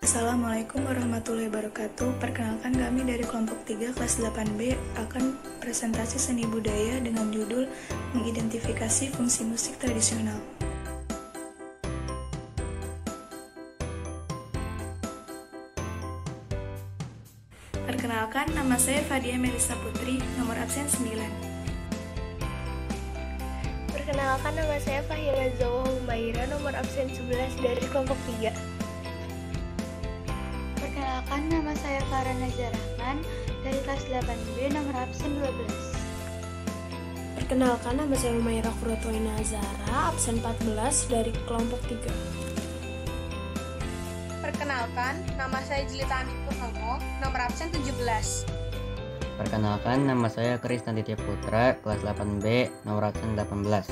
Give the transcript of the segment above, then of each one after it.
Assalamualaikum warahmatullahi wabarakatuh. Perkenalkan, kami dari kelompok 3 kelas 8B akan presentasi seni budaya dengan judul Mengidentifikasi Fungsi Musik Tradisional. Perkenalkan, nama saya Fadia Melisa Putri, nomor absen 9. Perkenalkan, nama saya Fahira Zawah Humaira, nomor absen 11 dari kelompok 3. Perkenalkan, nama saya Farah Nazar Rahman dari kelas 8B nomor absen 12. Perkenalkan, nama saya Umaira Kurotwaina Azara, absen 14 dari kelompok 3. Perkenalkan, nama saya Jelita Anik Purnomo, nomor absen 17. Perkenalkan, nama saya Krisnanditya Putra, kelas 8B, nomor absen 18.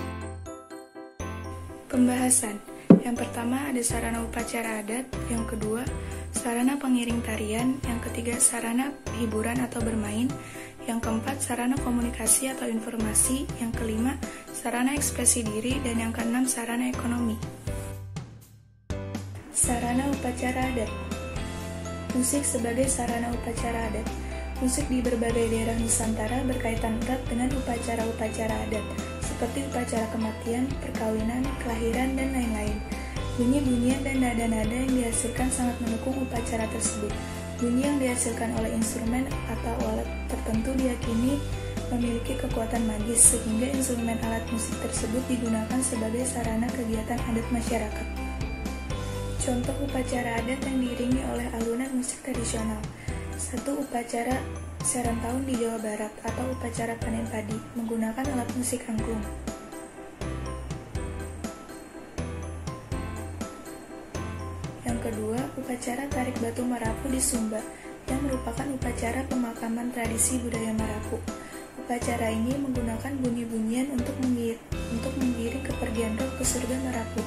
Pembahasan. Yang pertama ada sarana upacara adat, yang kedua sarana pengiring tarian, yang ketiga sarana hiburan atau bermain, yang keempat sarana komunikasi atau informasi, yang kelima sarana ekspresi diri, dan yang keenam sarana ekonomi. Sarana upacara adat. Musik sebagai sarana upacara adat. Musik di berbagai daerah Nusantara berkaitan erat dengan upacara-upacara adat, seperti upacara kematian, perkawinan, kelahiran, dan lain-lain. Bunyi-bunyian dan nada-nada yang dihasilkan sangat mendukung upacara tersebut. Bunyi yang dihasilkan oleh instrumen atau alat tertentu diyakini memiliki kekuatan magis, sehingga instrumen alat musik tersebut digunakan sebagai sarana kegiatan adat masyarakat. Contoh upacara adat yang diiringi oleh alunan musik tradisional. 1. Upacara Serentahun di Jawa Barat atau upacara panen padi menggunakan alat musik angklung. Yang kedua, upacara Tarik Batu Marapu di Sumba yang merupakan upacara pemakaman tradisi budaya Marapu. Upacara ini menggunakan bunyi-bunyian untuk menggiring kepergian roh ke surga Marapu.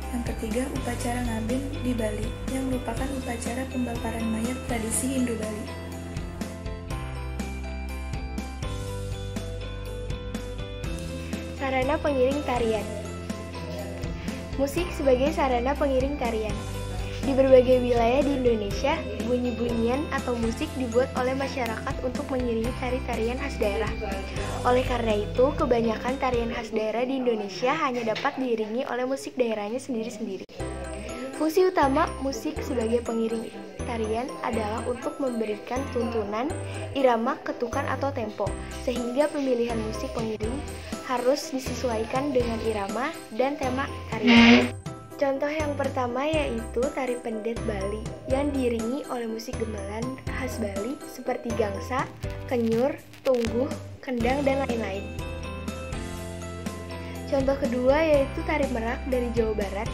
Yang ketiga, upacara Ngabin di Bali yang merupakan upacara pembakaran mayat tradisi Hindu Bali. Sarana pengiring tarian. Musik sebagai sarana pengiring tarian. Di berbagai wilayah di Indonesia, bunyi-bunyian atau musik dibuat oleh masyarakat untuk mengiringi tari-tarian khas daerah. Oleh karena itu, kebanyakan tarian khas daerah di Indonesia hanya dapat diiringi oleh musik daerahnya sendiri-sendiri. Fungsi utama musik sebagai pengiring tarian adalah untuk memberikan tuntunan, irama, ketukan atau tempo, sehingga pemilihan musik pengiring harus disesuaikan dengan irama dan tema tarian. Contoh yang pertama yaitu tari pendet Bali yang diiringi oleh musik gamelan khas Bali seperti gangsa, kenyur, tungguh, kendang, dan lain-lain. Contoh kedua yaitu tari merak dari Jawa Barat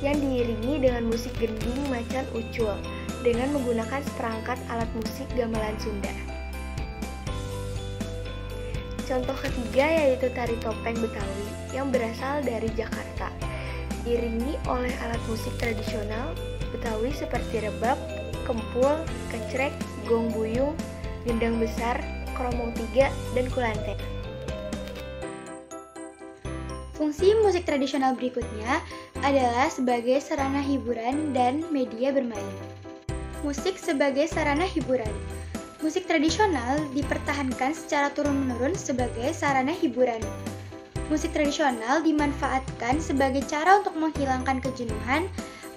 yang diiringi dengan musik gending macan ucul dengan menggunakan seperangkat alat musik gamelan Sunda. Contoh ketiga yaitu tari topeng Betawi yang berasal dari Jakarta, diiringi oleh alat musik tradisional Betawi seperti rebab, kempul, kecrek, gong buyung, gendang besar, kromong tiga, dan kulante. Fungsi musik tradisional berikutnya adalah sebagai sarana hiburan dan media bermain. Musik sebagai sarana hiburan. Musik tradisional dipertahankan secara turun-menurun sebagai sarana hiburan. Musik tradisional dimanfaatkan sebagai cara untuk menghilangkan kejenuhan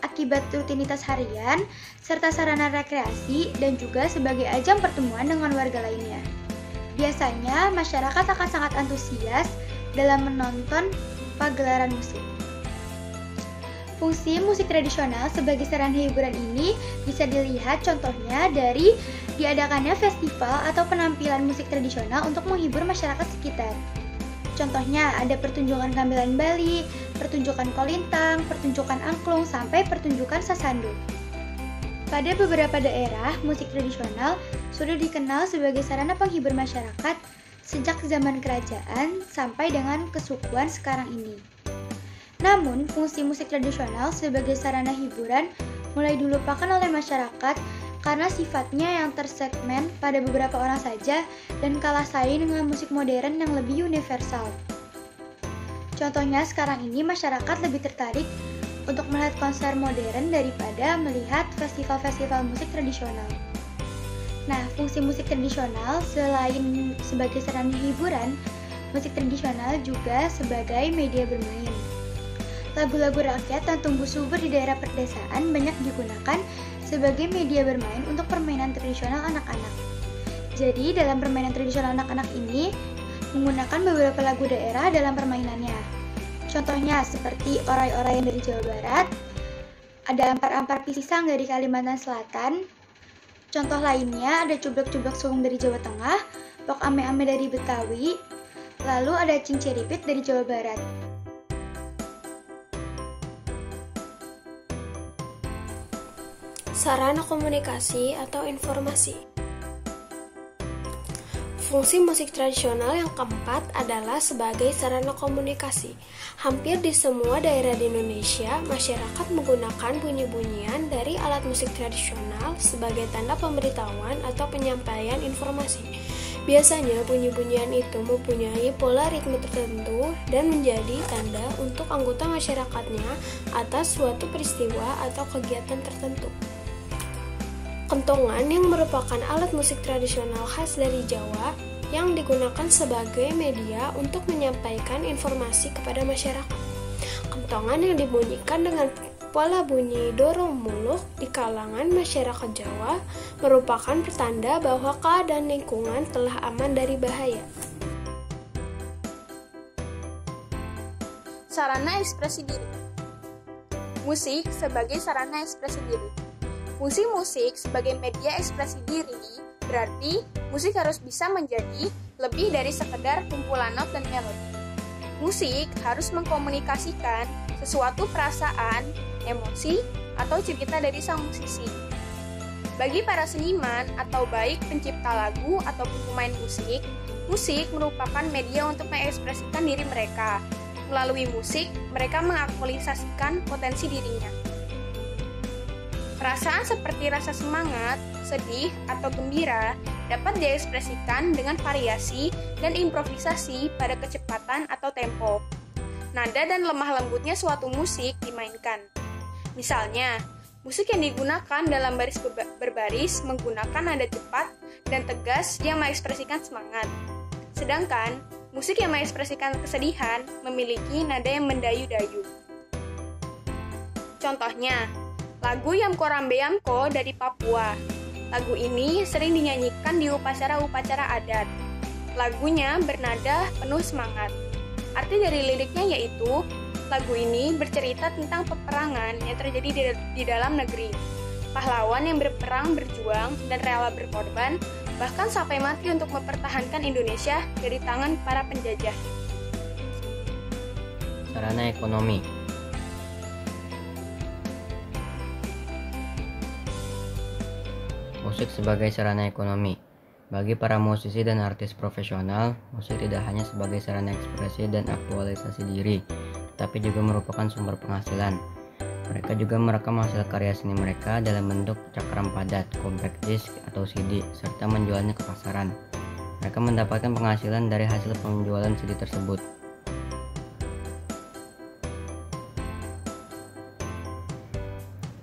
akibat rutinitas harian, serta sarana rekreasi dan juga sebagai ajang pertemuan dengan warga lainnya. Biasanya, masyarakat akan sangat antusias dalam menonton pagelaran musik. Fungsi musik tradisional sebagai sarana hiburan ini bisa dilihat contohnya dari diadakannya festival atau penampilan musik tradisional untuk menghibur masyarakat sekitar. Contohnya ada pertunjukan gamelan Bali, pertunjukan kolintang, pertunjukan angklung, sampai pertunjukan sasando. Pada beberapa daerah, musik tradisional sudah dikenal sebagai sarana penghibur masyarakat sejak zaman kerajaan sampai dengan kesukuan sekarang ini. Namun, fungsi musik tradisional sebagai sarana hiburan mulai dilupakan oleh masyarakat karena sifatnya yang tersegmen pada beberapa orang saja dan kalah saing dengan musik modern yang lebih universal. Contohnya sekarang ini masyarakat lebih tertarik untuk melihat konser modern daripada melihat festival-festival musik tradisional. Nah, fungsi musik tradisional selain sebagai sarana hiburan, musik tradisional juga sebagai media bermain. Lagu-lagu rakyat yang tumbuh subur di daerah perdesaan banyak digunakan sebagai media bermain untuk permainan tradisional anak-anak. Jadi, dalam permainan tradisional anak-anak ini menggunakan beberapa lagu daerah dalam permainannya. Contohnya seperti orai-orai dari Jawa Barat, ada ampar-ampar pisang dari Kalimantan Selatan. Contoh lainnya ada cublak-cublak sulung dari Jawa Tengah, pok ame-ame dari Betawi, lalu ada cinciripit dari Jawa Barat. Sarana komunikasi atau informasi. Fungsi musik tradisional yang keempat adalah sebagai sarana komunikasi. Hampir di semua daerah di Indonesia, masyarakat menggunakan bunyi-bunyian dari alat musik tradisional sebagai tanda pemberitahuan atau penyampaian informasi. Biasanya bunyi-bunyian itu mempunyai pola ritme tertentu dan menjadi tanda untuk anggota masyarakatnya atas suatu peristiwa atau kegiatan tertentu. Kentongan yang merupakan alat musik tradisional khas dari Jawa yang digunakan sebagai media untuk menyampaikan informasi kepada masyarakat. Kentongan yang dibunyikan dengan pola bunyi dorong muluk di kalangan masyarakat Jawa merupakan pertanda bahwa keadaan lingkungan telah aman dari bahaya. Sarana ekspresi diri. Musik sebagai sarana ekspresi diri. Fungsi musik sebagai media ekspresi diri berarti musik harus bisa menjadi lebih dari sekedar kumpulan not dan melodi. Musik harus mengkomunikasikan sesuatu perasaan, emosi, atau cerita dari sang musisi. Bagi para seniman atau baik pencipta lagu ataupun pemain musik, musik merupakan media untuk mengekspresikan diri mereka. Melalui musik, mereka mengaktualisasikan potensi dirinya. Perasaan seperti rasa semangat, sedih, atau gembira dapat diekspresikan dengan variasi dan improvisasi pada kecepatan atau tempo. Nada dan lemah lembutnya suatu musik dimainkan. Misalnya, musik yang digunakan dalam baris berbaris menggunakan nada cepat dan tegas yang mengekspresikan semangat. Sedangkan, musik yang mengekspresikan kesedihan memiliki nada yang mendayu-dayu. Contohnya, lagu Yamko Rambe Yamko dari Papua. Lagu ini sering dinyanyikan di upacara-upacara adat. Lagunya bernada penuh semangat. Arti dari liriknya yaitu, lagu ini bercerita tentang peperangan yang terjadi di dalam negeri. Pahlawan yang berperang, berjuang, dan rela berkorban, bahkan sampai mati untuk mempertahankan Indonesia dari tangan para penjajah. Sarana ekonomi. Musik sebagai sarana ekonomi. Bagi para musisi dan artis profesional, musik tidak hanya sebagai sarana ekspresi dan aktualisasi diri, tapi juga merupakan sumber penghasilan. Mereka juga merekam hasil karya seni mereka dalam bentuk cakram padat, compact disc atau CD, serta menjualnya ke pasaran. Mereka mendapatkan penghasilan dari hasil penjualan CD tersebut.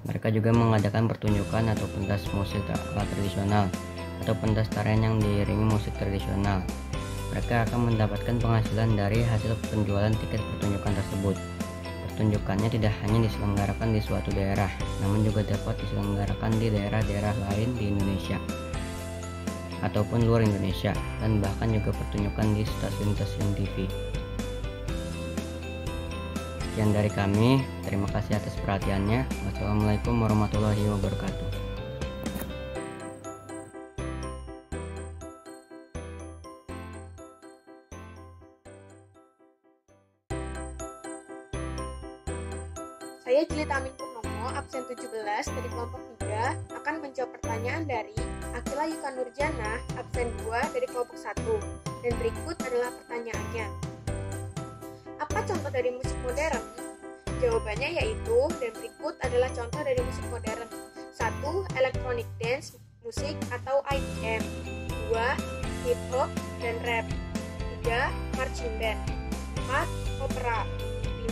Mereka juga mengadakan pertunjukan atau pentas musik alat tradisional atau pentas tarian yang diiringi musik tradisional. Mereka akan mendapatkan penghasilan dari hasil penjualan tiket pertunjukan tersebut. Pertunjukannya tidak hanya diselenggarakan di suatu daerah, namun juga dapat diselenggarakan di daerah-daerah lain di Indonesia ataupun luar Indonesia, dan bahkan juga pertunjukan di stasiun-stasiun TV. Sekian dari kami, terima kasih atas perhatiannya. Wassalamualaikum warahmatullahi wabarakatuh. Saya Jelita Amin Purnomo, absen 17 dari kelompok 3, akan menjawab pertanyaan dari Akila Yuka Nurjana, absen 2 dari kelompok 1. Dan berikut adalah pertanyaannya. Apa contoh dari musik modern? Jawabannya yaitu, dan berikut adalah contoh dari musik modern. 1. Electronic dance music atau IDM. 2. Hip hop dan rap. 3. Marching band. 4. Opera.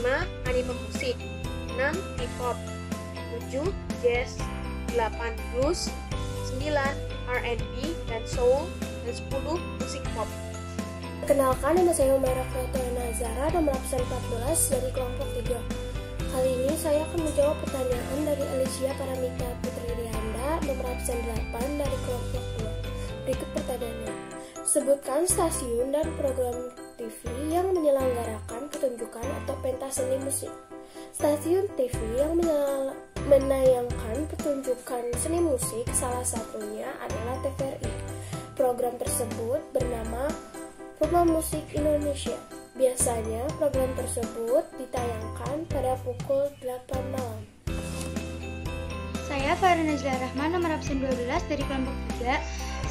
5. Anime musik. 6. Hip-hop 7. Jazz 8. Blues 9. R&B dan Soul dan 10. Musik pop. Perkenalkan, nama saya Umaira Kratoana Zara, nomor absen 14 dari kelompok 3. Kali ini saya akan menjawab pertanyaan dari Alicia Paramita Putri Rianda, nomor absen 8 dari kelompok 2. Berikut pertanyaannya. Sebutkan stasiun dan program TV yang menyelenggarakan pertunjukan atau pentas seni musik. Stasiun TV yang menayangkan pertunjukan seni musik salah satunya adalah TVRI. Program tersebut bernama Program Musik Indonesia. Biasanya program tersebut ditayangkan pada pukul 8 malam. Saya Farah Najla Rahman, nomor absen 12 dari kelompok 3.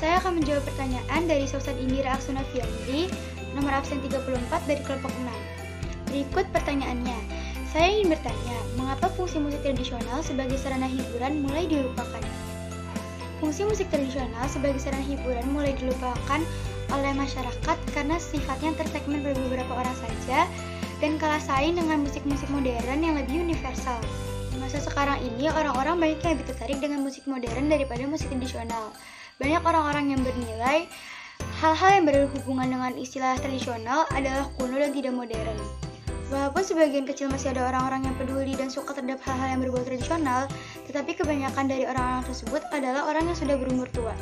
Saya akan menjawab pertanyaan dari Sausad Indira Aksuna Fiandri, nomor absen 34 dari kelompok 6. Berikut pertanyaannya. Saya ingin bertanya, mengapa fungsi musik tradisional sebagai sarana hiburan mulai dilupakan? Fungsi musik tradisional sebagai sarana hiburan mulai dilupakan oleh masyarakat karena sifatnya tersegmen pada beberapa orang saja dan kalah saing dengan musik-musik modern yang lebih universal. Di masa sekarang ini, orang-orang banyak yang lebih tertarik dengan musik modern daripada musik tradisional. Banyak orang-orang yang bernilai hal-hal yang berhubungan dengan istilah tradisional adalah kuno dan tidak modern. Walaupun sebagian kecil masih ada orang-orang yang peduli dan suka terhadap hal-hal yang berbau tradisional, tetapi kebanyakan dari orang-orang tersebut adalah orang yang sudah berumur tua.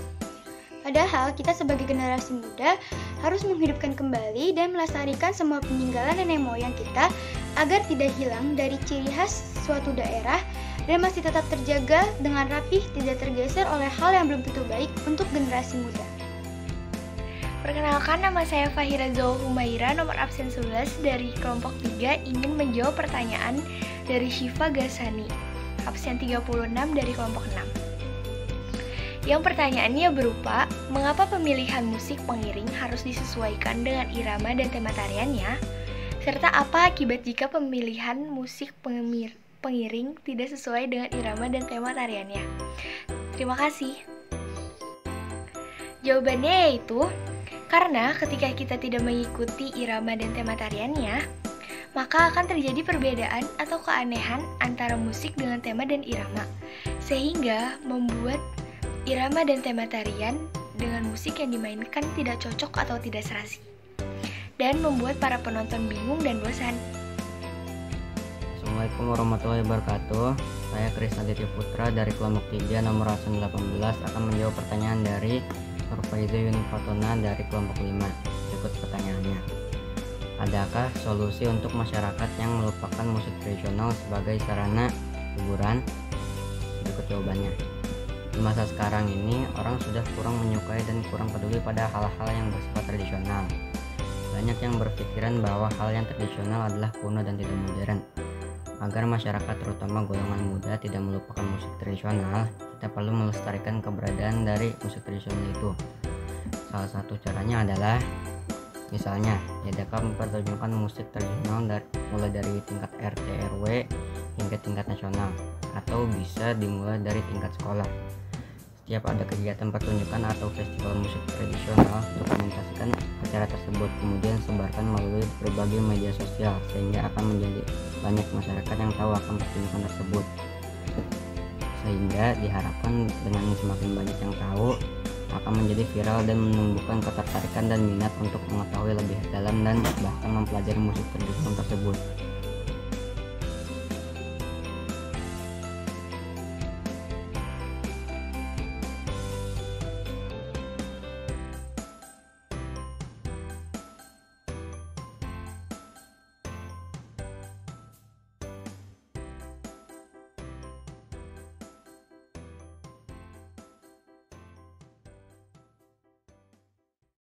Padahal kita sebagai generasi muda harus menghidupkan kembali dan melestarikan semua peninggalan nenek moyang kita agar tidak hilang dari ciri khas suatu daerah dan masih tetap terjaga dengan rapih, tidak tergeser oleh hal yang belum tentu baik untuk generasi muda. Perkenalkan, nama saya Fahira Zoul Humaira, nomor absen 11 dari kelompok 3, ingin menjawab pertanyaan dari Syifa Gasani, absen 36 dari kelompok 6. Yang pertanyaannya berupa, mengapa pemilihan musik pengiring harus disesuaikan dengan irama dan tema tariannya? Serta apa akibat jika pemilihan musik pengiring tidak sesuai dengan irama dan tema tariannya? Terima kasih. Jawabannya yaitu, karena ketika kita tidak mengikuti irama dan tema tariannya, maka akan terjadi perbedaan atau keanehan antara musik dengan tema dan irama, sehingga membuat irama dan tema tarian dengan musik yang dimainkan tidak cocok atau tidak serasi, dan membuat para penonton bingung dan bosan. Assalamualaikum warahmatullahi wabarakatuh. Saya Krisna Diti Putra dari kelompok 3 nomor absen 18 akan menjawab pertanyaan dari Nurfaiza Yuni Fatona dari kelompok 5. Berikut pertanyaannya. Adakah solusi untuk masyarakat yang melupakan musik tradisional sebagai sarana hiburan? Berikut jawabannya. Di masa sekarang ini, orang sudah kurang menyukai dan kurang peduli pada hal-hal yang bersifat tradisional. Banyak yang berpikiran bahwa hal yang tradisional adalah kuno dan tidak modern. Agar masyarakat terutama golongan muda tidak melupakan musik tradisional, kita perlu melestarikan keberadaan dari musik tradisional itu. Salah satu caranya adalah, misalnya, diadakan pertunjukan musik tradisional mulai dari tingkat RT RW hingga tingkat nasional, atau bisa dimulai dari tingkat sekolah. Setiap ada kegiatan pertunjukan atau festival musik tradisional, dokumentasikan acara tersebut, kemudian sebarkan melalui berbagai media sosial, sehingga akan menjadi banyak masyarakat yang tahu akan pertunjukan tersebut. Sehingga diharapkan dengan semakin banyak yang tahu, akan menjadi viral dan menumbuhkan ketertarikan dan minat untuk mengetahui lebih dalam dan bahkan mempelajari musik tradisional tersebut.